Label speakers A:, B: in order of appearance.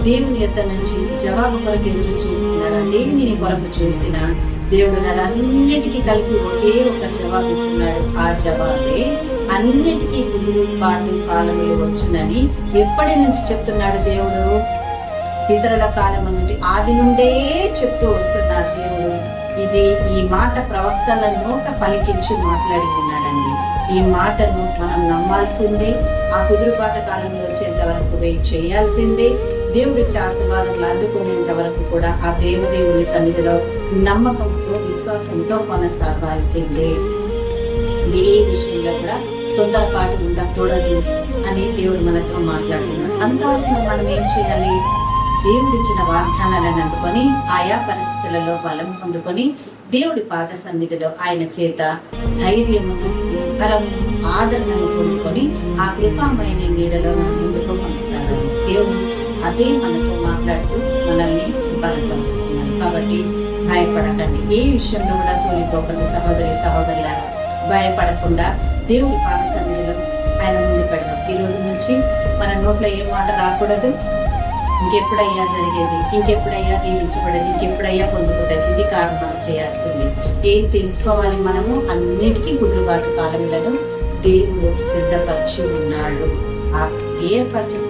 A: దేవుని యొద్ద నుంచి జవాబు కొరకు ఎదురు చూస్తున్నారా? దేవుని కొరకు చూసిన దేవుడు అన్నిటికీ కలిపి ఒకే ఒక జవాబు ఇస్తున్నాడు. ఆ జవాబే అన్నిటికీ కుదురుబాటు కాలములు వచ్చునని ఎప్పటి నుంచి చెప్తున్నాడు దేవుడు? పితరుల కాలం నుండి, ఆది నుండే చెప్తూ వస్తున్నాడు దేవుడు. ఇది ఈ మాట ప్రవక్తల నోట పలికించి మాట్లాడి ఉన్నాడండి. ఈ మాటను మనం నమ్మాల్సిందే. ఆ కుదురుబాటు కాలంలో వచ్చేంత వరకు వెయిట్ చేయాల్సిందే. దేవుడి ఆశీర్వాదములు అందుకునేంత వరకు కూడా ఆ దేవదేవుని సన్నిధిలో నమ్మకంతో విశ్వాసంతో కొనసాగాల్సిందే. ఏ విషయంలో కూడా తొందరపాటు ఉండకూడదు అని దేవుడు మనతో మాట్లాడుతున్నాడు. అంతవరకు మనం ఏం చేయాలి? దేవుడు ఇచ్చిన వాగ్దానాలను అందుకొని ఆయా పరిస్థితులలో బలం పొందుకొని దేవుడి పాద సన్నిధిలో ఆయన చేత ధైర్యము, బలము, ఆదరణను పొందుకొని ఆ కృపామైన నీడలో మనం ముందుకు కొనసాగాలి. దేవుడు అదే మనతో మాట్లాడుతూ మనల్ని బలపరుస్తున్నాడు. కాబట్టి భయపడకండి. ఏ విషయంలో కూడా సోలిపోకండి. సహోదరి సహోదరులారా, భయపడకుండా దేవుడి పాద సన్నిధిలో ఆయన ముందు పెడదాం. ఈ రోజు నుంచి మన నోట్లో ఏ మాట రాకూడదు. ఇంకెప్పుడయ్యా జరిగేది, ఇంకెప్పుడయ్యా దీవించబడేది, ఇంకెప్పుడయ్యా పొందుకుంటుంది, ఇది కారణం చేయాల్సింది. ఏం తెలుసుకోవాలి? మనము అన్నిటికీ కుదురుబాటు కాలములను దేవుడు సిద్ధపరిచి ఉన్నాడు. ఆ ఏర్పరిచిన